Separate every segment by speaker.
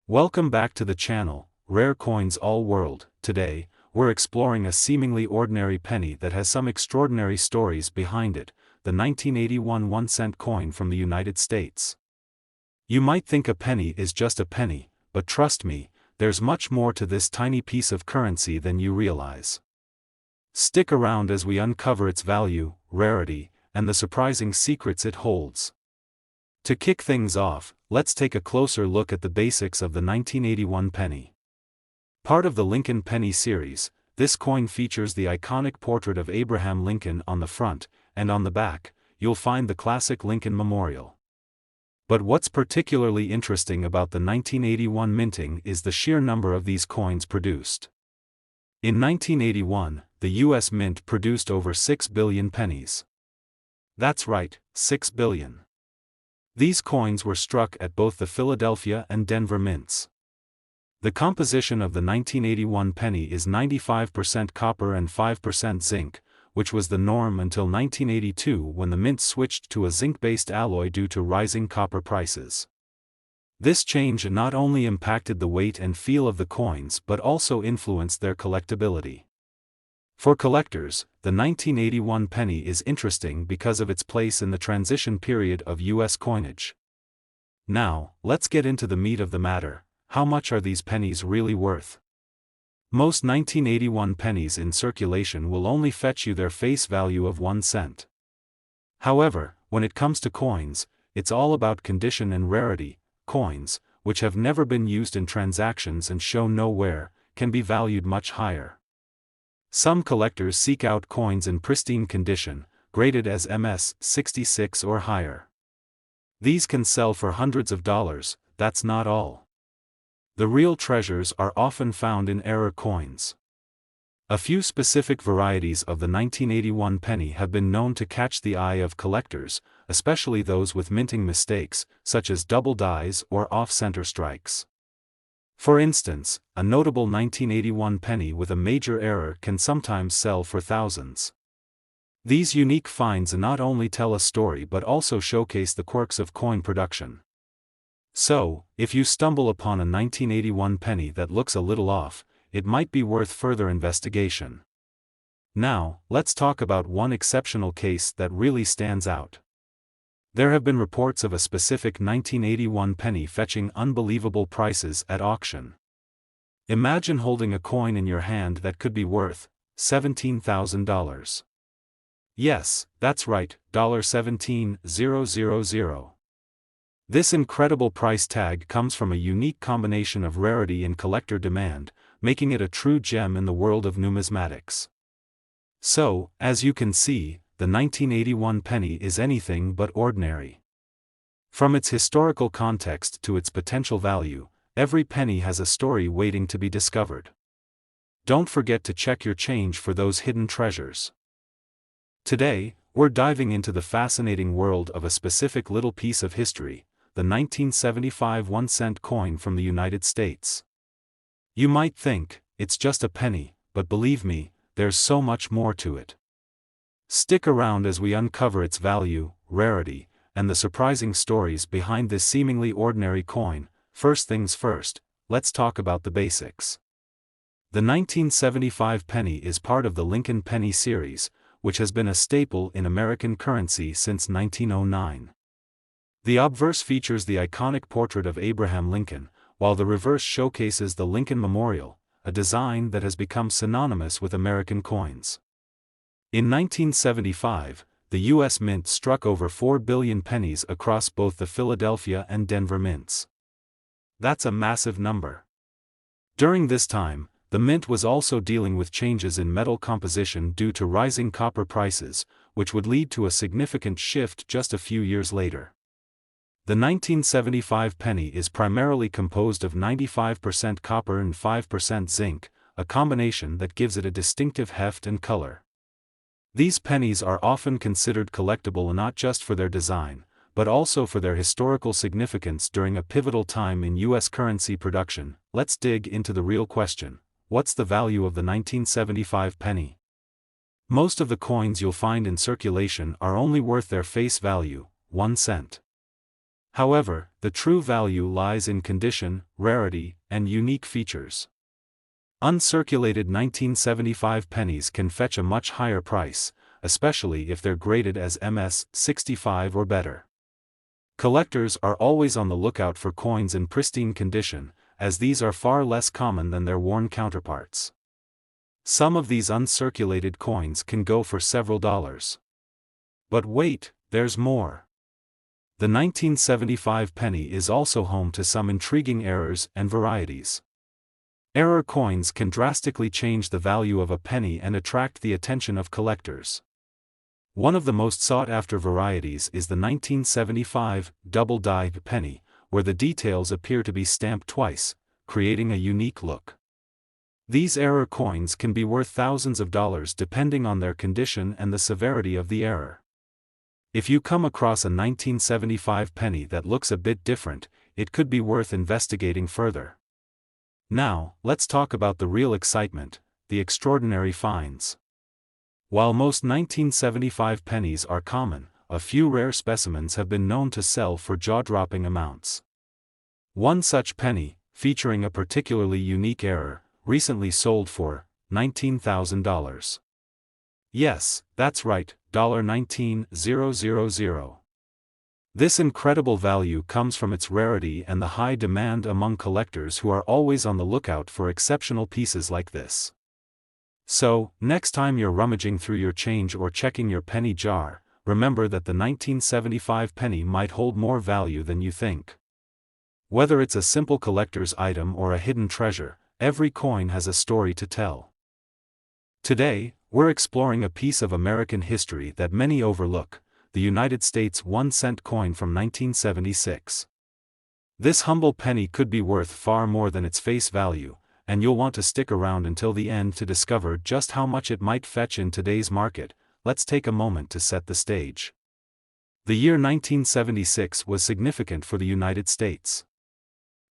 Speaker 1: Welcome back to the channel, Rare Coins All World. Today, we're exploring a seemingly ordinary penny that has some extraordinary stories behind it, the 1981 1-cent coin from the United States. You might think a penny is just a penny, but trust me, there's much more to this tiny piece of currency than you realize. Stick around as we uncover its value, rarity, and the surprising secrets it holds. To kick things off, let's take a closer look at the basics of the 1981 penny. Part of the Lincoln Penny series, this coin features the iconic portrait of Abraham Lincoln on the front, and on the back, you'll find the classic Lincoln Memorial. But what's particularly interesting about the 1981 minting is the sheer number of these coins produced. In 1981, the U.S. Mint produced over 6 billion pennies. That's right, 6 billion. These coins were struck at both the Philadelphia and Denver mints. The composition of the 1981 penny is 95% copper and 5% zinc, which was the norm until 1982 when the mint switched to a zinc-based alloy due to rising copper prices. This change not only impacted the weight and feel of the coins but also influenced their collectability. For collectors, the 1981 penny is interesting because of its place in the transition period of U.S. coinage. Now, let's get into the meat of the matter. How much are these pennies really worth? Most 1981 pennies in circulation will only fetch you their face value of 1 cent. However, when it comes to coins, it's all about condition and rarity. Coins, which have never been used in transactions and show no wear, can be valued much higher. Some collectors seek out coins in pristine condition, graded as MS 66 or higher. These can sell for hundreds of dollars. That's not all. The real treasures are often found in error coins. A few specific varieties of the 1981 penny have been known to catch the eye of collectors, especially those with minting mistakes, such as double dies or off-center strikes. For instance, a notable 1981 penny with a major error can sometimes sell for thousands. These unique finds not only tell a story but also showcase the quirks of coin production. So, if you stumble upon a 1981 penny that looks a little off, it might be worth further investigation. Now, let's talk about one exceptional case that really stands out. There have been reports of a specific 1981 penny fetching unbelievable prices at auction. Imagine holding a coin in your hand that could be worth $17,000. Yes, that's right, $17,000. This incredible price tag comes from a unique combination of rarity and collector demand, making it a true gem in the world of numismatics. So, as you can see, the 1981 penny is anything but ordinary. From its historical context to its potential value, every penny has a story waiting to be discovered. Don't forget to check your change for those hidden treasures. Today, we're diving into the fascinating world of a specific little piece of history, the 1975 1-cent coin from the United States. You might think, it's just a penny, but believe me, there's so much more to it. Stick around as we uncover its value, rarity, and the surprising stories behind this seemingly ordinary coin. First things first, let's talk about the basics. The 1975 penny is part of the Lincoln Penny series, which has been a staple in American currency since 1909. The obverse features the iconic portrait of Abraham Lincoln, while the reverse showcases the Lincoln Memorial, a design that has become synonymous with American coins. In 1975, the U.S. Mint struck over 4 billion pennies across both the Philadelphia and Denver mints. That's a massive number. During this time, the mint was also dealing with changes in metal composition due to rising copper prices, which would lead to a significant shift just a few years later. The 1975 penny is primarily composed of 95% copper and 5% zinc, a combination that gives it a distinctive heft and color. These pennies are often considered collectible not just for their design, but also for their historical significance during a pivotal time in U.S. currency production. Let's dig into the real question: what's the value of the 1975 penny? Most of the coins you'll find in circulation are only worth their face value, 1 cent. However, the true value lies in condition, rarity, and unique features. Uncirculated 1975 pennies can fetch a much higher price, especially if they're graded as MS 65 or better. Collectors are always on the lookout for coins in pristine condition, as these are far less common than their worn counterparts. Some of these uncirculated coins can go for several dollars. But wait, there's more. The 1975 penny is also home to some intriguing errors and varieties. Error coins can drastically change the value of a penny and attract the attention of collectors. One of the most sought-after varieties is the 1975 double-die penny, where the details appear to be stamped twice, creating a unique look. These error coins can be worth thousands of dollars depending on their condition and the severity of the error. If you come across a 1975 penny that looks a bit different, it could be worth investigating further. Now, let's talk about the real excitement, the extraordinary finds. While most 1975 pennies are common, a few rare specimens have been known to sell for jaw-dropping amounts. One such penny, featuring a particularly unique error, recently sold for $19,000. Yes, that's right, $19,000. This incredible value comes from its rarity and the high demand among collectors who are always on the lookout for exceptional pieces like this. So, next time you're rummaging through your change or checking your penny jar, remember that the 1975 penny might hold more value than you think. Whether it's a simple collector's item or a hidden treasure, every coin has a story to tell. Today, we're exploring a piece of American history that many overlook, the United States 1-cent coin from 1976. This humble penny could be worth far more than its face value, and you'll want to stick around until the end to discover just how much it might fetch in today's market. Let's take a moment to set the stage. The year 1976 was significant for the United States.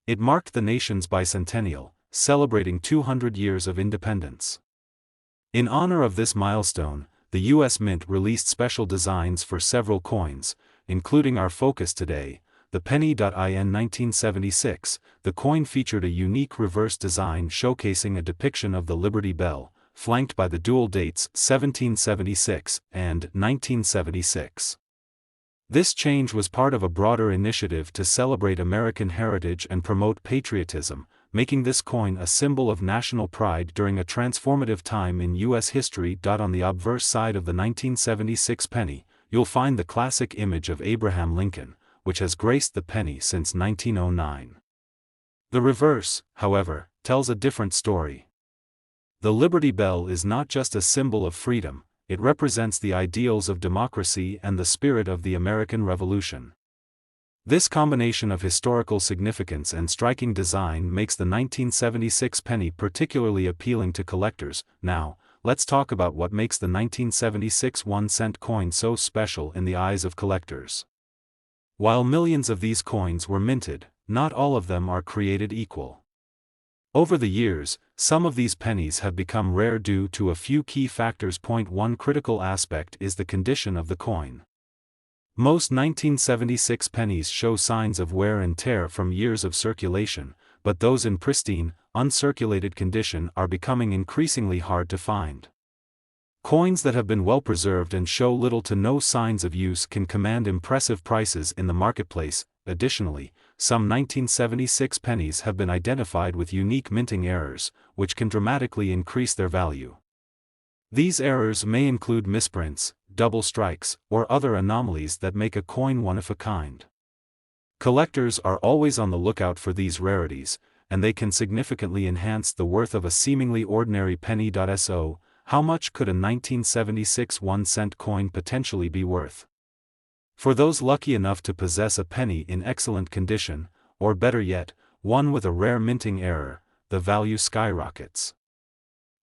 Speaker 1: It marked the nation's bicentennial, celebrating 200 years of independence. In honor of this milestone, the U.S. Mint released special designs for several coins, including our focus today, the Penny in 1976. The coin featured a unique reverse design showcasing a depiction of the Liberty Bell, flanked by the dual dates 1776 and 1976. This change was part of a broader initiative to celebrate American heritage and promote patriotism, making this coin a symbol of national pride during a transformative time in U.S. history. On the obverse side of the 1976 penny, you'll find the classic image of Abraham Lincoln, which has graced the penny since 1909. The reverse, however, tells a different story. The Liberty Bell is not just a symbol of freedom, it represents the ideals of democracy and the spirit of the American Revolution. This combination of historical significance and striking design makes the 1976 penny particularly appealing to collectors. Now, let's talk about what makes the 1976 1-cent coin so special in the eyes of collectors. While millions of these coins were minted, not all of them are created equal. Over the years, some of these pennies have become rare due to a few key factors. One critical aspect is the condition of the coin. Most 1976 pennies show signs of wear and tear from years of circulation, but those in pristine, uncirculated condition are becoming increasingly hard to find. Coins that have been well preserved and show little to no signs of use can command impressive prices in the marketplace. Additionally, some 1976 pennies have been identified with unique minting errors, which can dramatically increase their value. These errors may include misprints, double strikes, or other anomalies that make a coin one of a kind. Collectors are always on the lookout for these rarities, and they can significantly enhance the worth of a seemingly ordinary penny. So, how much could a 1976 1-cent coin potentially be worth? For those lucky enough to possess a penny in excellent condition, or better yet, one with a rare minting error, the value skyrockets.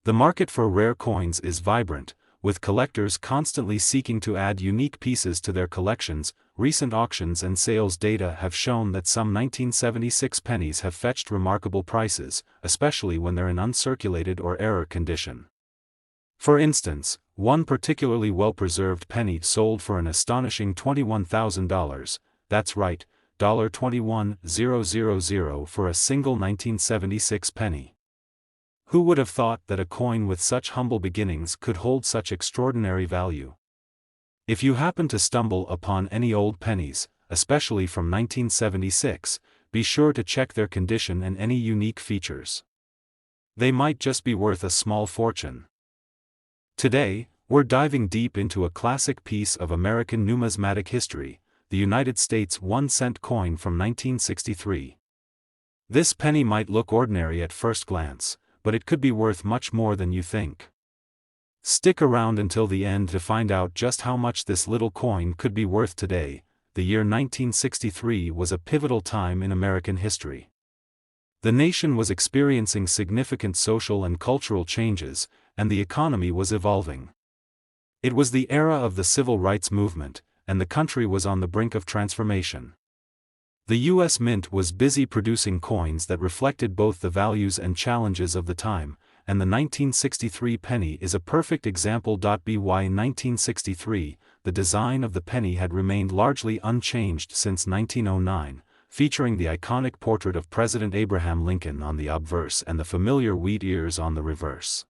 Speaker 1: The market for rare coins is vibrant, with collectors constantly seeking to add unique pieces to their collections. Recent auctions and sales data have shown that some 1976 pennies have fetched remarkable prices, especially when they're in uncirculated or error condition. For instance, one particularly well-preserved penny sold for an astonishing $21,000, that's right, $21,000 for a single 1976 penny. Who would have thought that a coin with such humble beginnings could hold such extraordinary value? If you happen to stumble upon any old pennies, especially from 1976, be sure to check their condition and any unique features. They might just be worth a small fortune. Today, we're diving deep into a classic piece of American numismatic history, the United States 1-cent coin from 1963. This penny might look ordinary at first glance, but it could be worth much more than you think. Stick around until the end to find out just how much this little coin could be worth today. The year 1963 was a pivotal time in American history. The nation was experiencing significant social and cultural changes, and the economy was evolving. It was the era of the civil rights movement, and the country was on the brink of transformation. The U.S. Mint was busy producing coins that reflected both the values and challenges of the time, and the 1963 penny is a perfect example. By 1963, the design of the penny had remained largely unchanged since 1909, featuring the iconic portrait of President Abraham Lincoln on the obverse and the familiar wheat ears on the reverse.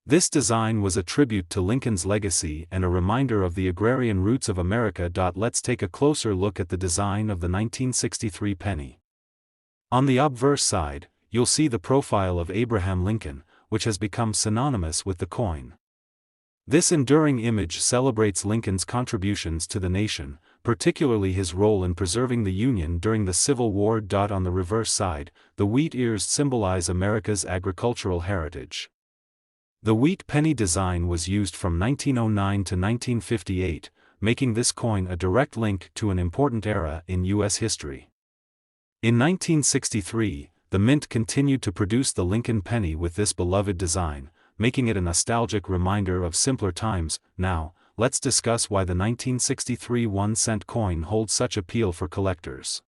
Speaker 1: This design was a tribute to Lincoln's legacy and a reminder of the agrarian roots of America. Let's take a closer look at the design of the 1963 penny. On the obverse side, you'll see the profile of Abraham Lincoln, which has become synonymous with the coin. This enduring image celebrates Lincoln's contributions to the nation, particularly his role in preserving the Union during the Civil War. On the reverse side, the wheat ears symbolize America's agricultural heritage. The wheat penny design was used from 1909 to 1958, making this coin a direct link to an important era in U.S. history. In 1963, the Mint continued to produce the Lincoln penny with this beloved design, making it a nostalgic reminder of simpler times. Now, let's discuss why the 1963 1-cent coin holds such appeal for collectors.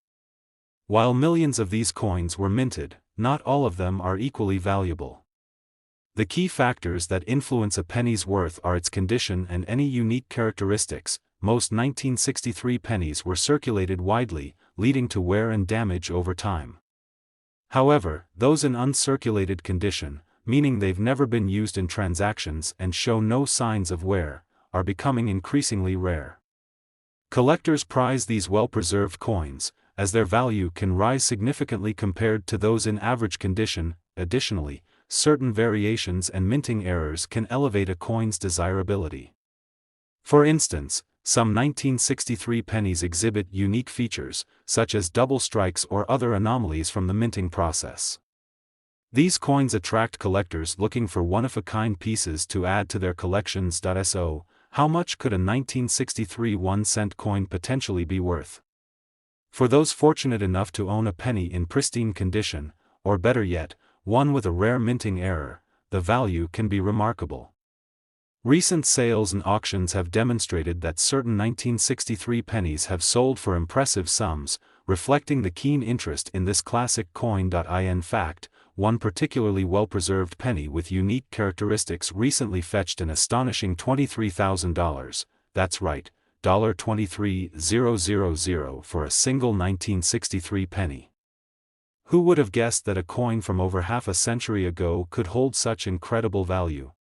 Speaker 1: While millions of these coins were minted, not all of them are equally valuable. The key factors that influence a penny's worth are its condition and any unique characteristics. Most 1963 pennies were circulated widely, leading to wear and damage over time. However, those in uncirculated condition, meaning they've never been used in transactions and show no signs of wear, are becoming increasingly rare. Collectors prize these well-preserved coins, as their value can rise significantly compared to those in average condition. Additionally, certain variations and minting errors can elevate a coin's desirability. For instance, some 1963 pennies exhibit unique features, such as double strikes or other anomalies from the minting process. These coins attract collectors looking for one-of-a-kind pieces to add to their collections. So, how much could a 1963 1-cent coin potentially be worth? For those fortunate enough to own a penny in pristine condition, or better yet, one with a rare minting error, the value can be remarkable. Recent sales and auctions have demonstrated that certain 1963 pennies have sold for impressive sums, reflecting the keen interest in this classic coin. In fact, one particularly well-preserved penny with unique characteristics recently fetched an astonishing $23,000, that's right, $23,000 for a single 1963 penny. Who would have guessed that a coin from over half a century ago could hold such incredible value?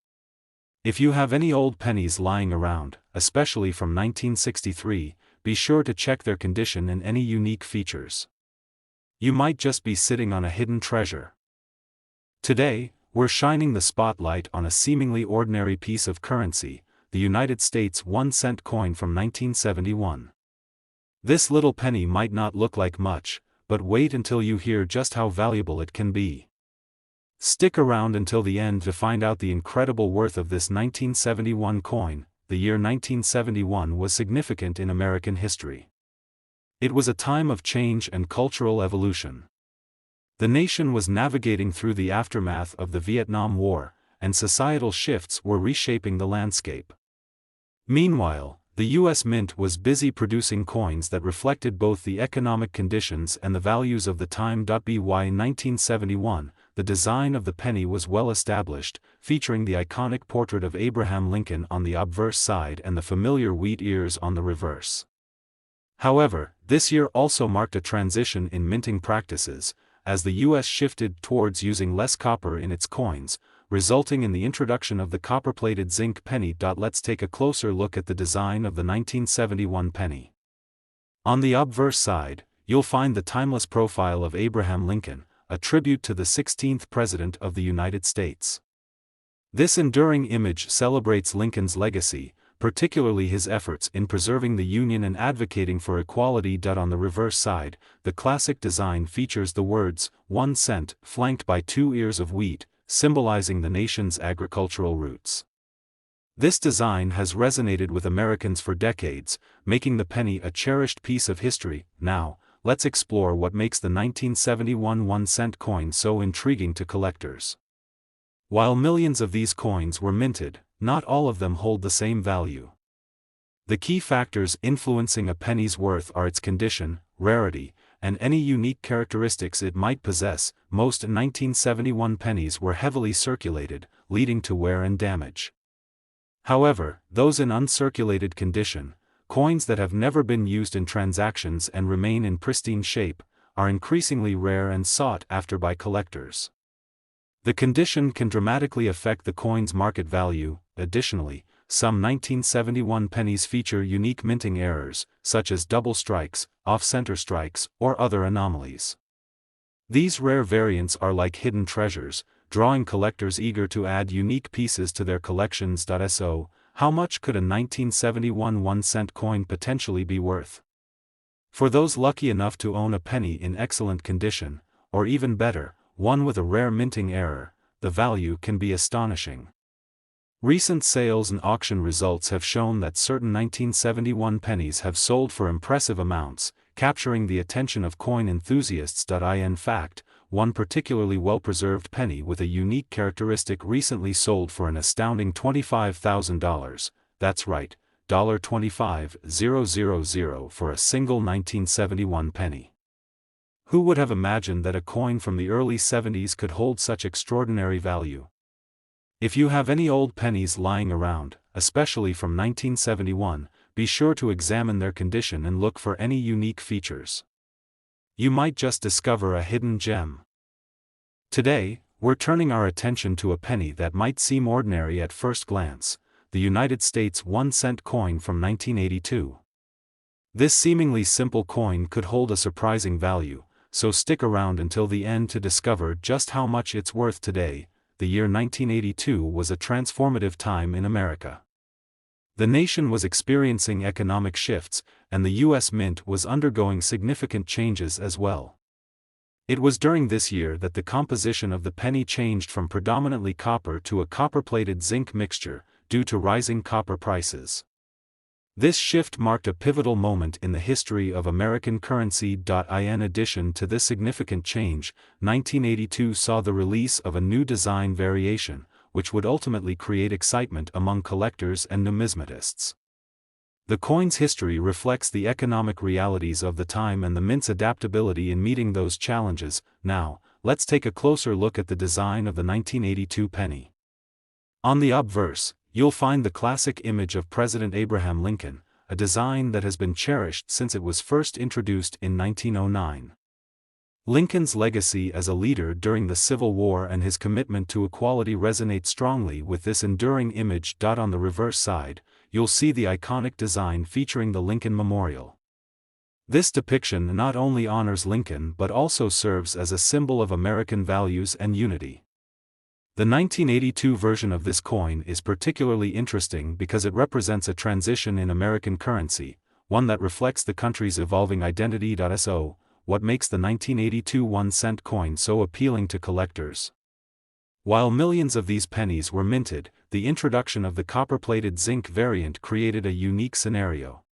Speaker 1: If you have any old pennies lying around, especially from 1963, be sure to check their condition and any unique features. You might just be sitting on a hidden treasure. Today, we're shining the spotlight on a seemingly ordinary piece of currency, the United States 1-cent coin from 1971. This little penny might not look like much, but wait until you hear just how valuable it can be. Stick around until the end to find out the incredible worth of this 1971 coin. The year 1971 was significant in American history. It was a time of change and cultural evolution. The nation was navigating through the aftermath of the Vietnam War, and societal shifts were reshaping the landscape. Meanwhile, the U.S. Mint was busy producing coins that reflected both the economic conditions and the values of the time. By 1971, the design of the penny was well established, featuring the iconic portrait of Abraham Lincoln on the obverse side and the familiar wheat ears on the reverse. However, this year also marked a transition in minting practices, as the US shifted towards using less copper in its coins, resulting in the introduction of the copper-plated zinc penny. Let's take a closer look at the design of the 1971 penny. On the obverse side, you'll find the timeless profile of Abraham Lincoln, a tribute to the 16th President of the United States. This enduring image celebrates Lincoln's legacy, particularly his efforts in preserving the Union and advocating for equality. On the reverse side, the classic design features the words, 1 cent, flanked by 2 ears of wheat, symbolizing the nation's agricultural roots. This design has resonated with Americans for decades, making the penny a cherished piece of history. Now, let's explore what makes the 1971 1-cent coin so intriguing to collectors. While millions of these coins were minted, not all of them hold the same value. The key factors influencing a penny's worth are its condition, rarity, and any unique characteristics it might possess. Most 1971 pennies were heavily circulated, leading to wear and damage. However, those in uncirculated condition, coins that have never been used in transactions and remain in pristine shape, are increasingly rare and sought after by collectors. The condition can dramatically affect the coin's market value. Additionally, some 1971 pennies feature unique minting errors, such as double strikes, off-center strikes, or other anomalies. These rare variants are like hidden treasures, drawing collectors eager to add unique pieces to their collections. So, how much could a 1971 1-cent coin potentially be worth? For those lucky enough to own a penny in excellent condition, or even better, one with a rare minting error, the value can be astonishing. Recent sales and auction results have shown that certain 1971 pennies have sold for impressive amounts, capturing the attention of coin enthusiasts. In fact, one particularly well-preserved penny with a unique characteristic recently sold for an astounding $25,000, that's right, $25,000 for a single 1971 penny. Who would have imagined that a coin from the early 70s could hold such extraordinary value? If you have any old pennies lying around, especially from 1971, be sure to examine their condition and look for any unique features. You might just discover a hidden gem. Today, we're turning our attention to a penny that might seem ordinary at first glance, the United States 1-cent coin from 1982. This seemingly simple coin could hold a surprising value, so stick around until the end to discover just how much it's worth today. The year 1982 was a transformative time in America. The nation was experiencing economic shifts, and the U.S. Mint was undergoing significant changes as well. It was during this year that the composition of the penny changed from predominantly copper to a copper-plated zinc mixture, due to rising copper prices. This shift marked a pivotal moment in the history of American currency. In addition to this significant change, 1982 saw the release of a new design variation, which would ultimately create excitement among collectors and numismatists. The coin's history reflects the economic realities of the time and the mint's adaptability in meeting those challenges. Now, let's take a closer look at the design of the 1982 penny. On the obverse, you'll find the classic image of President Abraham Lincoln, a design that has been cherished since it was first introduced in 1909. Lincoln's legacy as a leader during the Civil War and his commitment to equality resonate strongly with this enduring image. On the reverse side, you'll see the iconic design featuring the Lincoln Memorial. This depiction not only honors Lincoln but also serves as a symbol of American values and unity. The 1982 version of this coin is particularly interesting because it represents a transition in American currency, one that reflects the country's evolving identity. So, what makes the 1982 1-cent coin so appealing to collectors? While millions of these pennies were minted, the introduction of the copper-plated zinc variant created a unique scenario.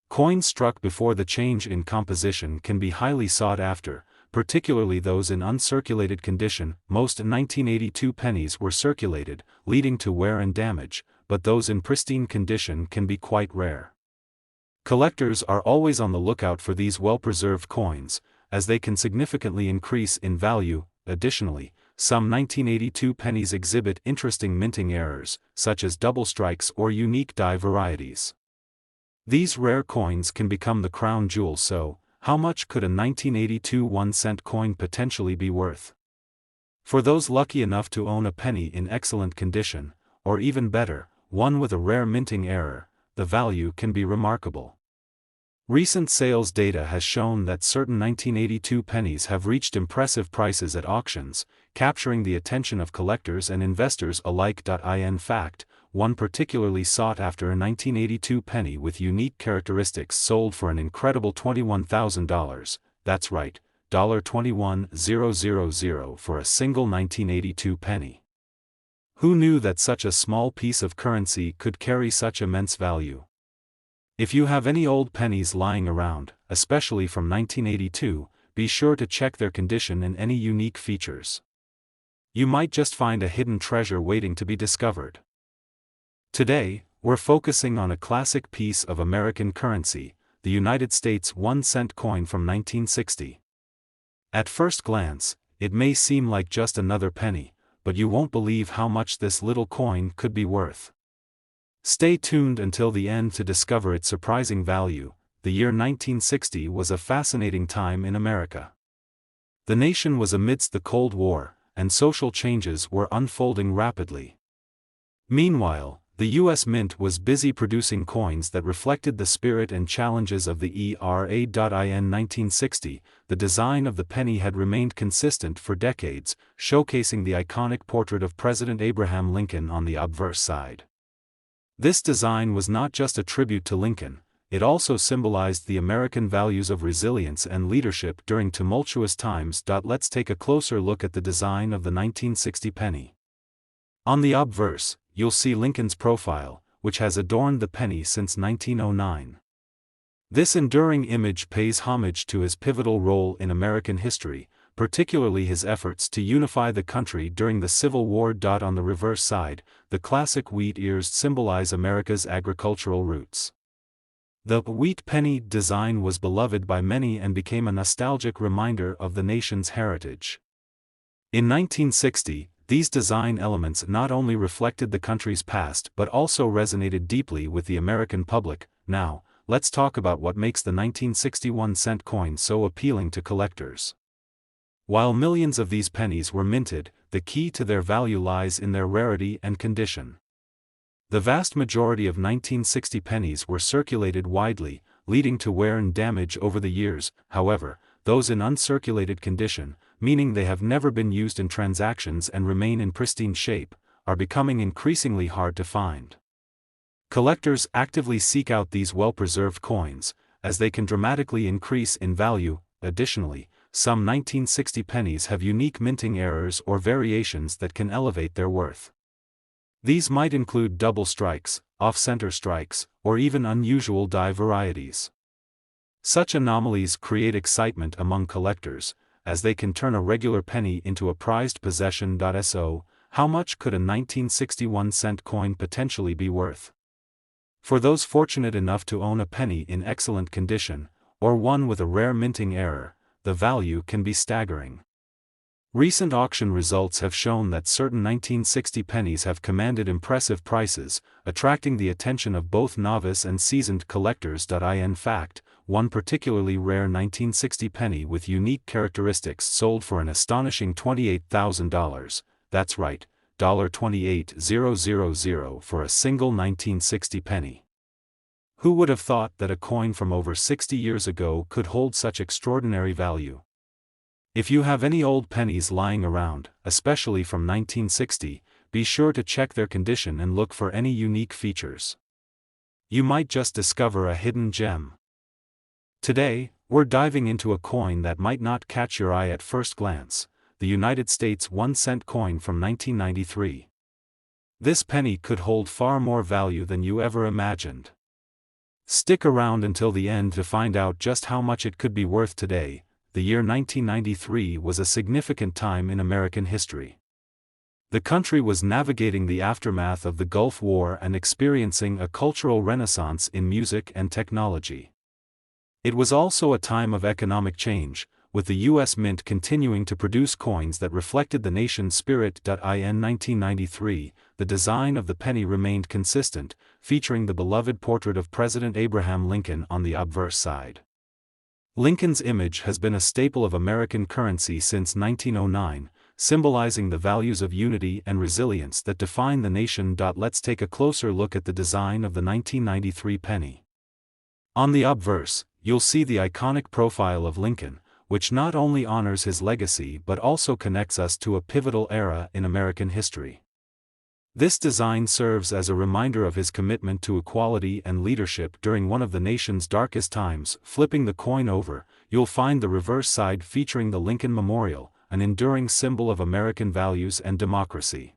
Speaker 1: Coins struck before the change in composition can be highly sought after, particularly those in uncirculated condition. Most 1982 pennies were circulated, leading to wear and damage, but those in pristine condition can be quite rare. Collectors are always on the lookout for these well-preserved coins, as they can significantly increase in value. Additionally, some 1982 pennies exhibit interesting minting errors, such as double strikes or unique die varieties. These rare coins can become the crown jewel. So, how much could a 1982 1-cent coin potentially be worth? For those lucky enough to own a penny in excellent condition, or even better, one with a rare minting error, the value can be remarkable. Recent sales data has shown that certain 1982 pennies have reached impressive prices at auctions, capturing the attention of collectors and investors alike. In fact, one particularly sought-after 1982 penny with unique characteristics sold for an incredible $21,000, that's right, $21,000 for a single 1982 penny. Who knew that such a small piece of currency could carry such immense value? If you have any old pennies lying around, especially from 1982, be sure to check their condition and any unique features. You might just find a hidden treasure waiting to be discovered. Today, we're focusing on a classic piece of American currency, the United States 1-cent coin from 1960. At first glance, it may seem like just another penny, but you won't believe how much this little coin could be worth. Stay tuned until the end to discover its surprising value. The year 1960 was a fascinating time in America. The nation was amidst the Cold War, and social changes were unfolding rapidly. Meanwhile, the U.S. Mint was busy producing coins that reflected the spirit and challenges of the era. In 1960, the design of the penny had remained consistent for decades, showcasing the iconic portrait of President Abraham Lincoln on the obverse side. This design was not just a tribute to Lincoln, it also symbolized the American values of resilience and leadership during tumultuous times. Let's take a closer look at the design of the 1960 penny. On the obverse, you'll see Lincoln's profile, which has adorned the penny since 1909. This enduring image pays homage to his pivotal role in American history, particularly his efforts to unify the country during the Civil War. On the reverse side, the classic wheat ears symbolize America's agricultural roots. The wheat penny design was beloved by many and became a nostalgic reminder of the nation's heritage. In 1960, these design elements not only reflected the country's past but also resonated deeply with the American public. Now, let's talk about what makes the 1961 cent coin so appealing to collectors. While millions of these pennies were minted, the key to their value lies in their rarity and condition. The vast majority of 1960 pennies were circulated widely, leading to wear and damage over the years. However, those in uncirculated condition, meaning they have never been used in transactions and remain in pristine shape, are becoming increasingly hard to find. Collectors actively seek out these well-preserved coins, as they can dramatically increase in value. Additionally, some 1960 pennies have unique minting errors or variations that can elevate their worth. These might include double strikes, off-center strikes, or even unusual die varieties. Such anomalies create excitement among collectors, as they can turn a regular penny into a prized possession. So, how much could a 1961 cent coin potentially be worth? For those fortunate enough to own a penny in excellent condition, or one with a rare minting error, the value can be staggering. Recent auction results have shown that certain 1960 pennies have commanded impressive prices, attracting the attention of both novice and seasoned collectors. In fact, one particularly rare 1960 penny with unique characteristics sold for an astonishing $28,000, that's right, $28,000 for a single 1960 penny. Who would have thought that a coin from over 60 years ago could hold such extraordinary value? If you have any old pennies lying around, especially from 1960, be sure to check their condition and look for any unique features. You might just discover a hidden gem. Today, we're diving into a coin that might not catch your eye at first glance, the United States 1-cent coin from 1993. This penny could hold far more value than you ever imagined. Stick around until the end to find out just how much it could be worth today. The year 1993 was a significant time in American history. The country was navigating the aftermath of the Gulf War and experiencing a cultural renaissance in music and technology. It was also a time of economic change, with the U.S. Mint continuing to produce coins that reflected the nation's spirit. In 1993, the design of the penny remained consistent, featuring the beloved portrait of President Abraham Lincoln on the obverse side. Lincoln's image has been a staple of American currency since 1909, symbolizing the values of unity and resilience that define the nation. Let's take a closer look at the design of the 1993 penny. On the obverse, you'll see the iconic profile of Lincoln, which not only honors his legacy but also connects us to a pivotal era in American history. This design serves as a reminder of his commitment to equality and leadership during one of the nation's darkest times. Flipping the coin over, you'll find the reverse side featuring the Lincoln Memorial, an enduring symbol of American values and democracy.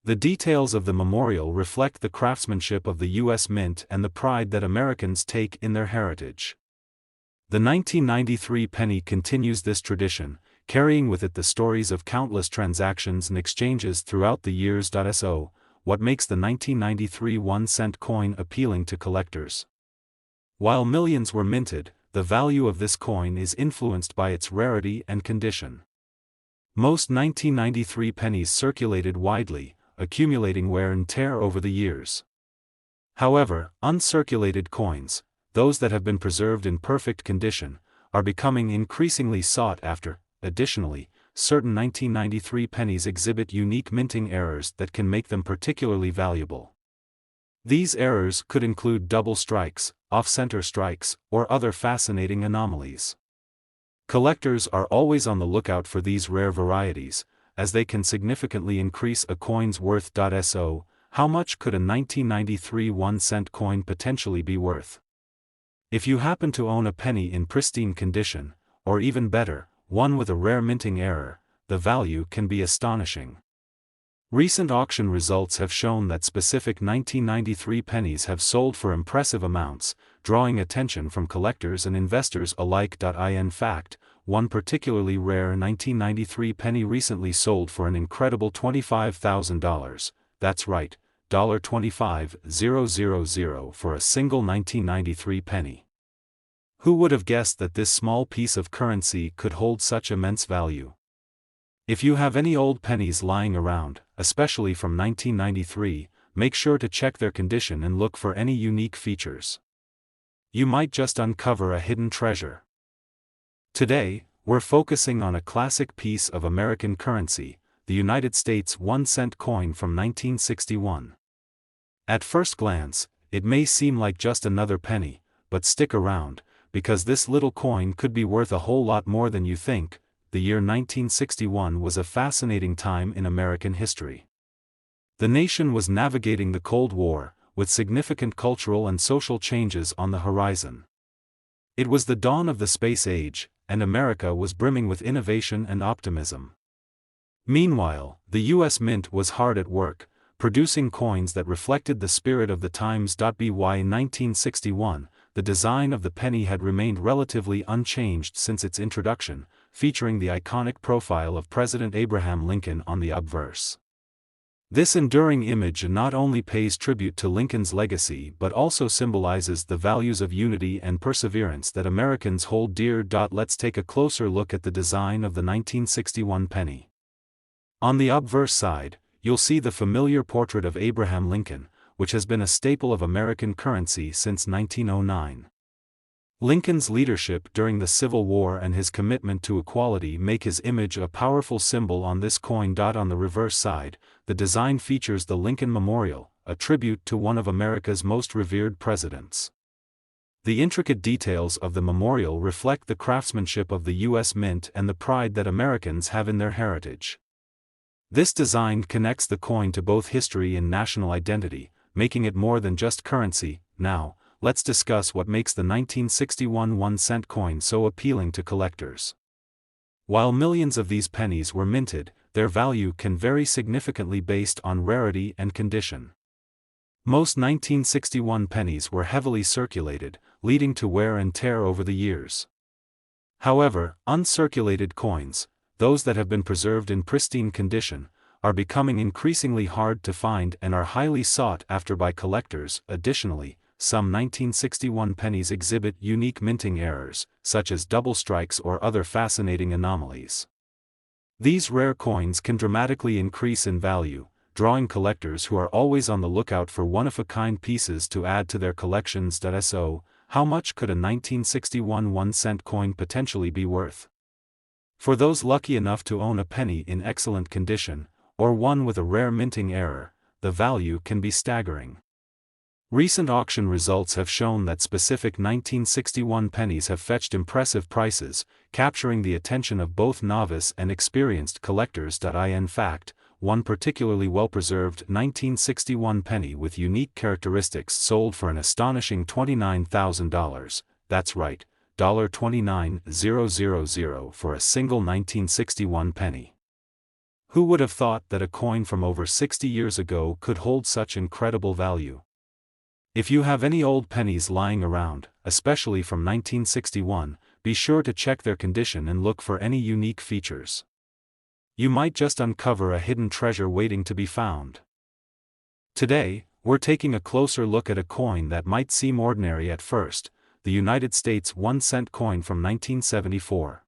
Speaker 1: The details of the memorial reflect the craftsmanship of the U.S. Mint and the pride that Americans take in their heritage. The 1993 penny continues this tradition, carrying with it the stories of countless transactions and exchanges throughout the years. So, what makes the 1993 1-cent coin appealing to collectors? While millions were minted, the value of this coin is influenced by its rarity and condition. Most 1993 pennies circulated widely, accumulating wear and tear over the years. However, uncirculated coins, those that have been preserved in perfect condition, are becoming increasingly sought after. Additionally, certain 1993 pennies exhibit unique minting errors that can make them particularly valuable. These errors could include double strikes, off-center strikes, or other fascinating anomalies. Collectors are always on the lookout for these rare varieties, as they can significantly increase a coin's worth. So, how much could a 1993 1-cent coin potentially be worth? If you happen to own a penny in pristine condition, or even better, one with a rare minting error, the value can be astonishing. Recent auction results have shown that specific 1993 pennies have sold for impressive amounts, drawing attention from collectors and investors alike. In fact, one particularly rare 1993 penny recently sold for an incredible $25,000, that's right, $25,000 for a single 1993 penny. Who would have guessed that this small piece of currency could hold such immense value? If you have any old pennies lying around, especially from 1993, make sure to check their condition and look for any unique features. You might just uncover a hidden treasure. Today, we're focusing on a classic piece of American currency, the United States 1-cent coin from 1961. At first glance, it may seem like just another penny, but stick around, because this little coin could be worth a whole lot more than you think. The year 1961 was a fascinating time in American history. The nation was navigating the Cold War, with significant cultural and social changes on the horizon. It was the dawn of the space age, and America was brimming with innovation and optimism. Meanwhile, the U.S. Mint was hard at work, producing coins that reflected the spirit of the times. In 1961, the design of the penny had remained relatively unchanged since its introduction, featuring the iconic profile of President Abraham Lincoln on the obverse. This enduring image not only pays tribute to Lincoln's legacy but also symbolizes the values of unity and perseverance that Americans hold dear. Let's take a closer look at the design of the 1961 penny. On the obverse side, you'll see the familiar portrait of Abraham Lincoln, which has been a staple of American currency since 1909. Lincoln's leadership during the Civil War and his commitment to equality make his image a powerful symbol on this coin. On the reverse side, the design features the Lincoln Memorial, a tribute to one of America's most revered presidents. The intricate details of the memorial reflect the craftsmanship of the U.S. Mint and the pride that Americans have in their heritage. This design connects the coin to both history and national identity, making it more than just currency. Now, let's discuss what makes the 1961 1-cent coin so appealing to collectors. While millions of these pennies were minted, their value can vary significantly based on rarity and condition. Most 1961 pennies were heavily circulated, leading to wear and tear over the years. However, uncirculated coins, those that have been preserved in pristine condition, are becoming increasingly hard to find and are highly sought after by collectors. Additionally, some 1961 pennies exhibit unique minting errors, such as double strikes or other fascinating anomalies. These rare coins can dramatically increase in value, drawing collectors who are always on the lookout for one-of-a-kind pieces to add to their collections. So, how much could a 1961 1-cent coin potentially be worth? For those lucky enough to own a penny in excellent condition, or one with a rare minting error, the value can be staggering. Recent auction results have shown that specific 1961 pennies have fetched impressive prices, capturing the attention of both novice and experienced collectors. In fact, one particularly well-preserved 1961 penny with unique characteristics sold for an astonishing $29,000, that's right, $29,000 for a single 1961 penny. Who would have thought that a coin from over 60 years ago could hold such incredible value? If you have any old pennies lying around, especially from 1961, be sure to check their condition and look for any unique features. You might just uncover a hidden treasure waiting to be found. Today, we're taking a closer look at a coin that might seem ordinary at first, the United States 1-cent coin from 1974.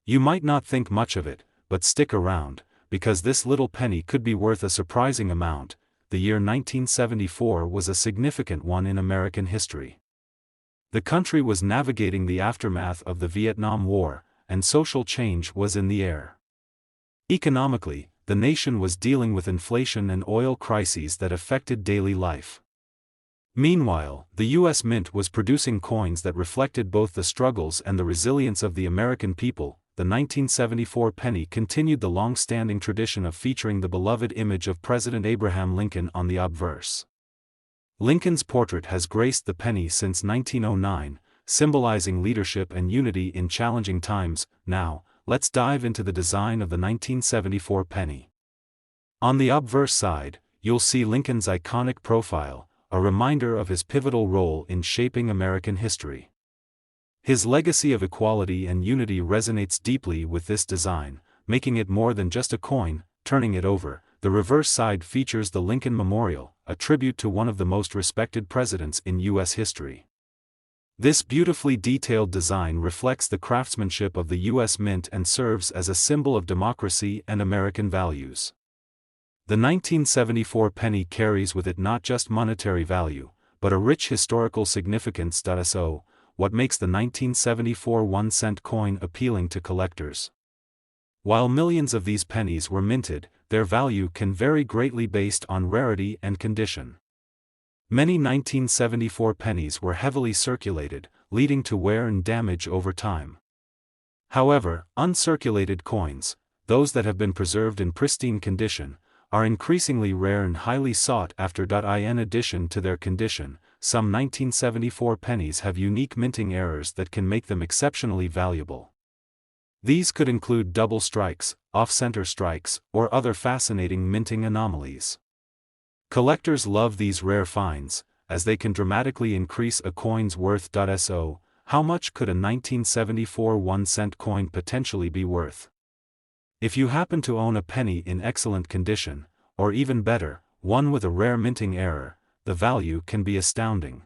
Speaker 1: You might not think much of it, but stick around, because this little penny could be worth a surprising amount. The year 1974 was a significant one in American history. The country was navigating the aftermath of the Vietnam War, and social change was in the air. Economically, the nation was dealing with inflation and oil crises that affected daily life. Meanwhile, the U.S. Mint was producing coins that reflected both the struggles and the resilience of the American people. The 1974 penny continued the long-standing tradition of featuring the beloved image of President Abraham Lincoln on the obverse. Lincoln's portrait has graced the penny since 1909, symbolizing leadership and unity in challenging times. Now, let's dive into the design of the 1974 penny. On the obverse side, you'll see Lincoln's iconic profile, a reminder of his pivotal role in shaping American history. His legacy of equality and unity resonates deeply with this design, making it more than just a coin. Turning it over, the reverse side features the Lincoln Memorial, a tribute to one of the most respected presidents in U.S. history. This beautifully detailed design reflects the craftsmanship of the U.S. Mint and serves as a symbol of democracy and American values. The 1974 penny carries with it not just monetary value, but a rich historical significance. So, what makes the 1974 1-cent coin appealing to collectors? While millions of these pennies were minted, their value can vary greatly based on rarity and condition. Many 1974 pennies were heavily circulated, leading to wear and damage over time. However, uncirculated coins, those that have been preserved in pristine condition, are increasingly rare and highly sought after. In addition to their condition, some 1974 pennies have unique minting errors that can make them exceptionally valuable. These could include double strikes, off-center strikes, or other fascinating minting anomalies. Collectors love these rare finds, as they can dramatically increase a coin's worth. So, how much could a 1974 1-cent coin potentially be worth? If you happen to own a penny in excellent condition, or even better, one with a rare minting error, the value can be astounding.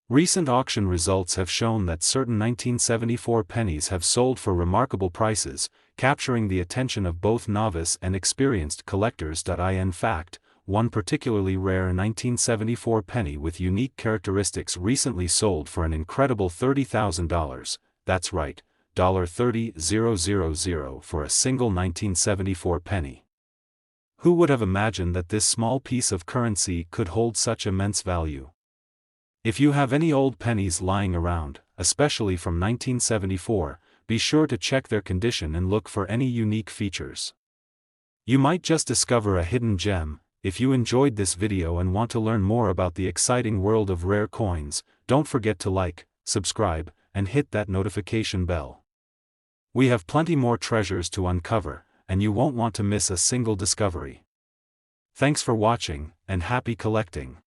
Speaker 1: Recent auction results have shown that certain 1974 pennies have sold for remarkable prices, capturing the attention of both novice and experienced collectors. In fact, one particularly rare 1974 penny with unique characteristics recently sold for an incredible $30,000, that's right, $30,000 for a single 1974 penny. Who would have imagined that this small piece of currency could hold such immense value? If you have any old pennies lying around, especially from 1974, be sure to check their condition and look for any unique features. You might just discover a hidden gem. If you enjoyed this video and want to learn more about the exciting world of rare coins, don't forget to like, subscribe, and hit that notification bell. We have plenty more treasures to uncover, and you won't want to miss a single discovery. Thanks for watching, and happy collecting.